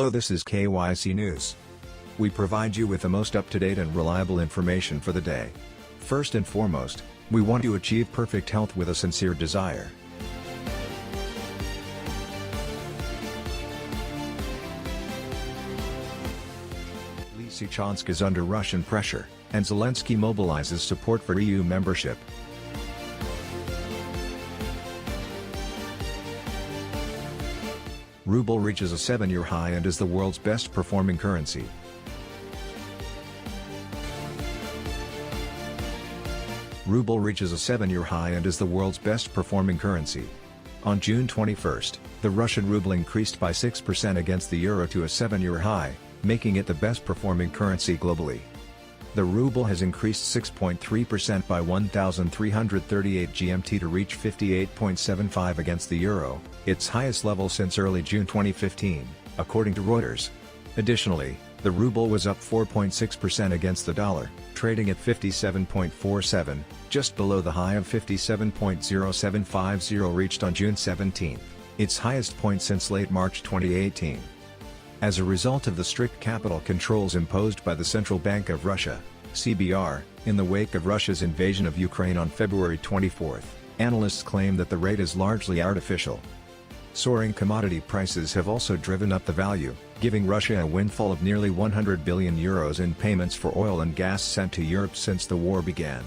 Hello, this is KYC News. We provide you with the most up-to-date and reliable information for the day. First and foremost, we want to achieve perfect health with a sincere desire. Lysychansk is under Russian pressure, and Zelensky mobilizes support for EU membership. Ruble reaches a 7-year high and is the world's best performing currency. Ruble reaches a 7-year high and is the world's best performing currency. On June 21, the Russian ruble increased by 6% against the euro to a 7-year high, making it the best performing currency globally. The ruble has increased 6.3% by 1,338 GMT to reach 58.75 against the euro, its highest level since early June 2015, according to Reuters. Additionally, the ruble was up 4.6% against the dollar, trading at 57.47, just below the high of 57.0750 reached on June 17, its highest point since late March 2018. As a result of the strict capital controls imposed by the Central Bank of Russia, CBR, in the wake of Russia's invasion of Ukraine on February 24, analysts claim that the rate is largely artificial. Soaring commodity prices have also driven up the value, giving Russia a windfall of nearly €100 billion in payments for oil and gas sent to Europe since the war began.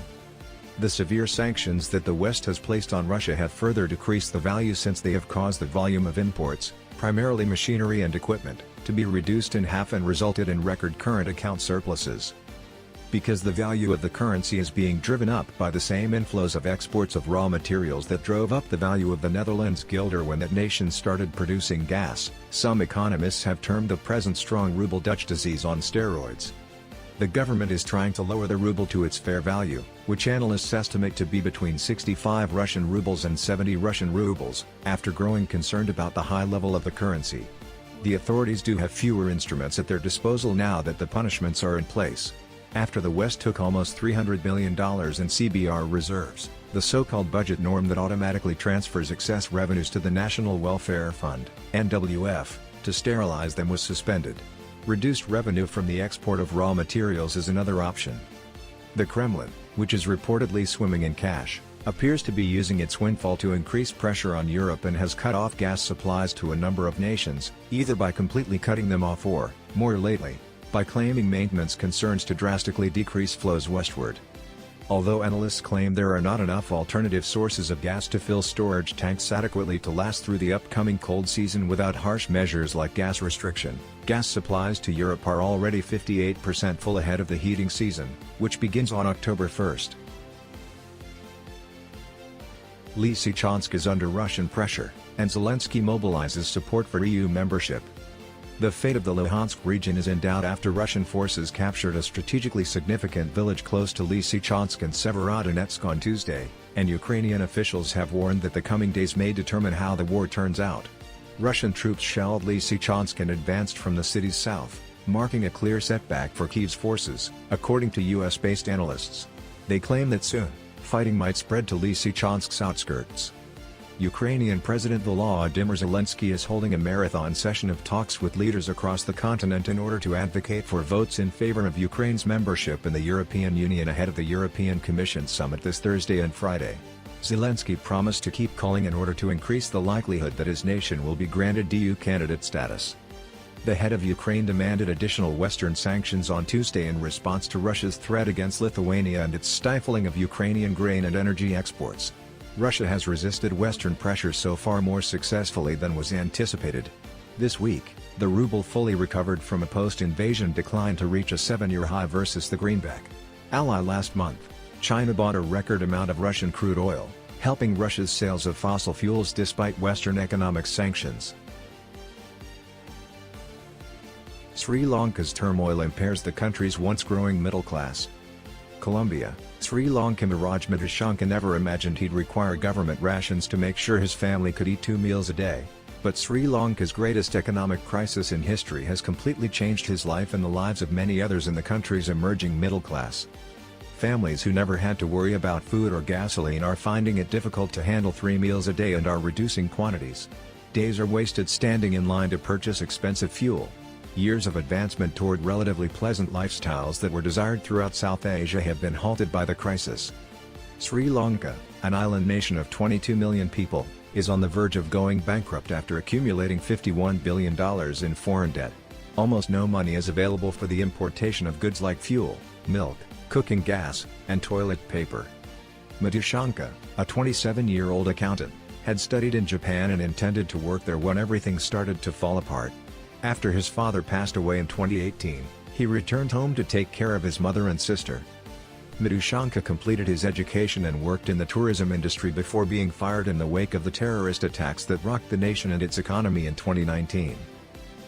The severe sanctions that the West has placed on Russia have further decreased the value since they have caused the volume of imports, primarily machinery and equipment, to be reduced in half and resulted in record current account surpluses. Because the value of the currency is being driven up by the same inflows of exports of raw materials that drove up the value of the Netherlands guilder when that nation started producing gas, some economists have termed the present strong ruble Dutch disease on steroids. The government is trying to lower the ruble to its fair value, which analysts estimate to be between 65 Russian rubles and 70 Russian rubles, after growing concerned about the high level of the currency. The authorities do have fewer instruments at their disposal now that the punishments are in place. After the West took almost $300 billion in CBR reserves, the so-called budget norm that automatically transfers excess revenues to the National Welfare Fund, NWF, to sterilize them was suspended. Reduced revenue from the export of raw materials is another option. The Kremlin, which is reportedly swimming in cash, appears to be using its windfall to increase pressure on Europe and has cut off gas supplies to a number of nations, either by completely cutting them off or, more lately, by claiming maintenance concerns to drastically decrease flows westward. Although analysts claim there are not enough alternative sources of gas to fill storage tanks adequately to last through the upcoming cold season without harsh measures like gas restriction, gas supplies to Europe are already 58% full ahead of the heating season, which begins on October 1. Lysychansk is under Russian pressure, and Zelensky mobilizes support for EU membership. The fate of the Luhansk region is in doubt after Russian forces captured a strategically significant village close to Lysychansk and Severodonetsk on Tuesday, and Ukrainian officials have warned that the coming days may determine how the war turns out. Russian troops shelled Lysychansk and advanced from the city's south, marking a clear setback for Kyiv's forces, according to US-based analysts. They claim that soon, fighting might spread to Lysychansk's outskirts. Ukrainian President Volodymyr Zelensky is holding a marathon session of talks with leaders across the continent in order to advocate for votes in favor of Ukraine's membership in the European Union ahead of the European Commission summit this Thursday and Friday. Zelensky promised to keep calling in order to increase the likelihood that his nation will be granted EU candidate status. The head of Ukraine demanded additional Western sanctions on Tuesday in response to Russia's threat against Lithuania and its stifling of Ukrainian grain and energy exports. Russia has resisted Western pressure so far more successfully than was anticipated. This week, the ruble fully recovered from a post-invasion decline to reach a 7-year high versus the greenback ally last month. China bought a record amount of Russian crude oil, helping Russia's sales of fossil fuels despite Western economic sanctions. Sri Lanka's turmoil impairs the country's once-growing middle class. Colombia, Sri Lankan Raj Madhushanka never imagined he'd require government rations to make sure his family could eat 2 meals a day, but Sri Lanka's greatest economic crisis in history has completely changed his life and the lives of many others in the country's emerging middle class. Families who never had to worry about food or gasoline are finding it difficult to handle 3 meals a day and are reducing quantities. Days are wasted standing in line to purchase expensive fuel. Years of advancement toward relatively pleasant lifestyles that were desired throughout South Asia have been halted by the crisis. Sri Lanka, an island nation of 22 million people, is on the verge of going bankrupt after accumulating $51 billion in foreign debt. Almost no money is available for the importation of goods like fuel, milk, cooking gas, and toilet paper. Madhushanka, a 27-year-old accountant, had studied in Japan and intended to work there when everything started to fall apart. After his father passed away in 2018, he returned home to take care of his mother and sister. Madhushanka completed his education and worked in the tourism industry before being fired in the wake of the terrorist attacks that rocked the nation and its economy in 2019.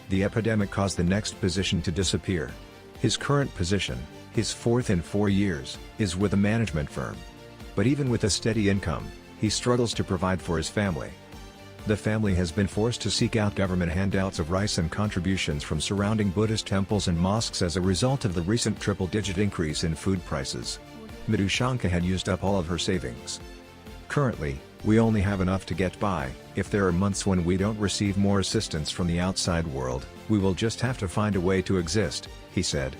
The epidemic caused the next position to disappear. His current position, his fourth in 4 years, is with a management firm. But even with a steady income, he struggles to provide for his family. The family has been forced to seek out government handouts of rice and contributions from surrounding Buddhist temples and mosques as a result of the recent triple-digit increase in food prices. Madhushanka had used up all of her savings. Currently, we only have enough to get by. If there are months when we don't receive more assistance from the outside world, we will just have to find a way to exist, he said.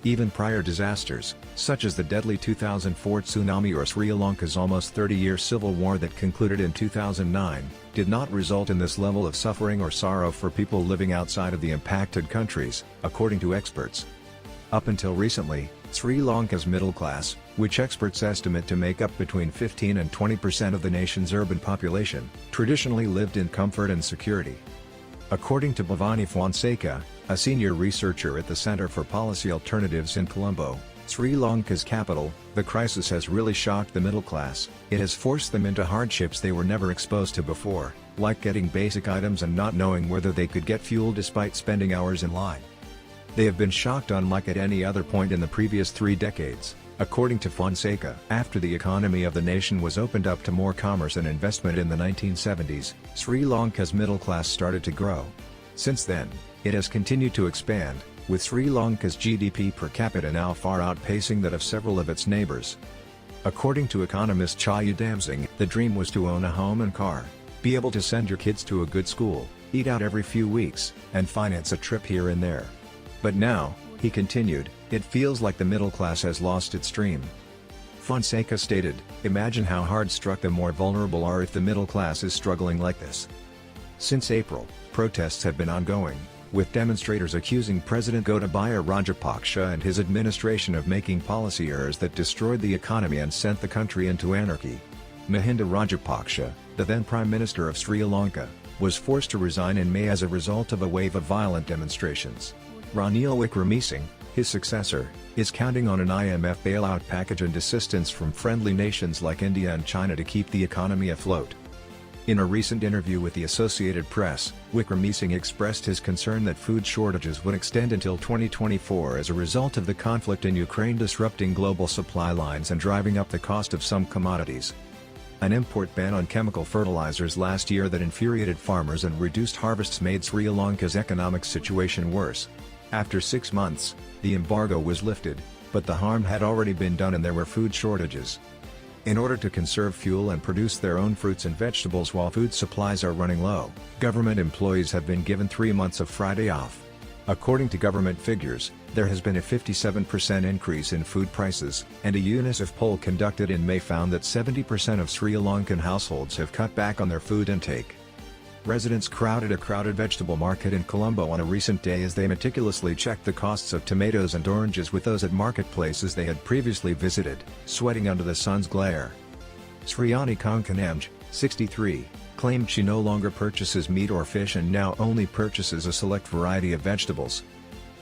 Even prior disasters, such as the deadly 2004 tsunami or Sri Lanka's almost 30-year civil war that concluded in 2009, did not result in this level of suffering or sorrow for people living outside of the impacted countries, according to experts. Up until recently, Sri Lanka's middle class, which experts estimate to make up between 15 and 20% of the nation's urban population, traditionally lived in comfort and security. According to Bhavani Fonseca, a senior researcher at the Center for Policy Alternatives in Colombo, Sri Lanka's capital, the crisis has really shocked the middle class. It has forced them into hardships they were never exposed to before, like getting basic items and not knowing whether they could get fuel despite spending hours in line. They have been shocked unlike at any other point in the previous 3 decades, according to Fonseca. After the economy of the nation was opened up to more commerce and investment in the 1970s, Sri Lanka's middle class started to grow. Since then, it has continued to expand, with Sri Lanka's GDP per capita now far outpacing that of several of its neighbors. According to economist Chaya Damsing, the dream was to own a home and car, be able to send your kids to a good school, eat out every few weeks, and finance a trip here and there. But now, he continued, it feels like the middle class has lost its dream. Fonseca stated, imagine how hard struck the more vulnerable are if the middle class is struggling like this. Since April, protests have been ongoing, with demonstrators accusing President Gotabaya Rajapaksa and his administration of making policy errors that destroyed the economy and sent the country into anarchy. Mahinda Rajapaksa, the then Prime Minister of Sri Lanka, was forced to resign in May as a result of a wave of violent demonstrations. Ranil Wickremesinghe, his successor, is counting on an IMF bailout package and assistance from friendly nations like India and China to keep the economy afloat. In a recent interview with the Associated Press, Wickremesinghe expressed his concern that food shortages would extend until 2024 as a result of the conflict in Ukraine disrupting global supply lines and driving up the cost of some commodities. An import ban on chemical fertilizers last year that infuriated farmers and reduced harvests made Sri Lanka's economic situation worse. After 6 months, the embargo was lifted, but the harm had already been done and there were food shortages. In order to conserve fuel and produce their own fruits and vegetables while food supplies are running low, government employees have been given 3 months of Friday off. According to government figures, there has been a 57% increase in food prices, and a UNICEF poll conducted in May found that 70% of Sri Lankan households have cut back on their food intake. Residents crowded a crowded vegetable market in Colombo on a recent day as they meticulously checked the costs of tomatoes and oranges with those at marketplaces they had previously visited, sweating under the sun's glare. Sriyani Konkanamj, 63, claimed she no longer purchases meat or fish and now only purchases a select variety of vegetables.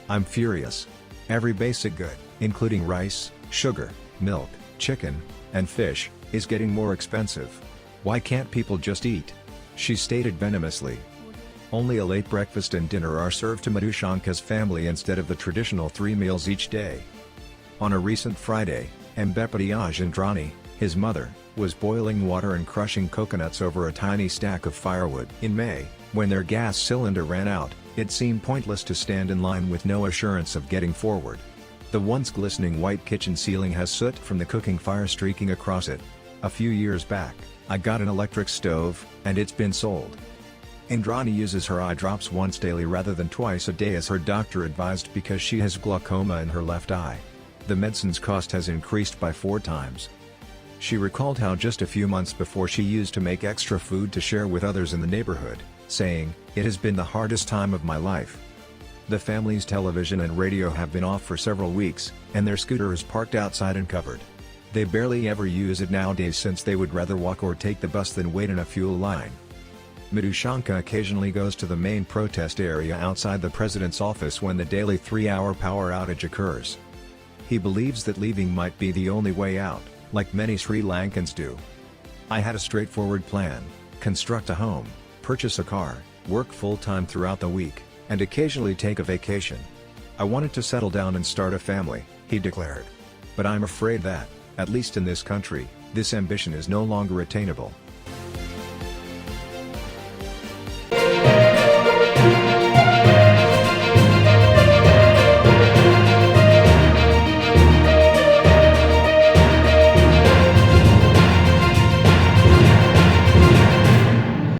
I'm furious. Every basic good, including rice, sugar, milk, chicken, and fish, is getting more expensive. Why can't people just eat? She stated venomously. Only a late breakfast and dinner are served to Madhushanka's family instead of the traditional 3 meals each day. On a recent Friday, Mbepati Ajandrani, his mother, was boiling water and crushing coconuts over a tiny stack of firewood. In May, when their gas cylinder ran out, it seemed pointless to stand in line with no assurance of getting forward. The once glistening white kitchen ceiling has soot from the cooking fire streaking across it. A few years back, I got an electric stove, and it's been sold. Indrani uses her eye drops once daily rather than twice a day as her doctor advised because she has glaucoma in her left eye. The medicine's cost has increased by 4 times. She recalled how just a few months before she used to make extra food to share with others in the neighborhood, saying, "It has been the hardest time of my life." The family's television and radio have been off for several weeks, and their scooter is parked outside and covered. They barely ever use it nowadays since they would rather walk or take the bus than wait in a fuel line. Madhushanka occasionally goes to the main protest area outside the president's office when the daily 3-hour power outage occurs. He believes that leaving might be the only way out, like many Sri Lankans do. "I had a straightforward plan: construct a home, purchase a car, work full-time throughout the week, and occasionally take a vacation. I wanted to settle down and start a family," he declared. "But I'm afraid that, at least in this country, this ambition is no longer attainable."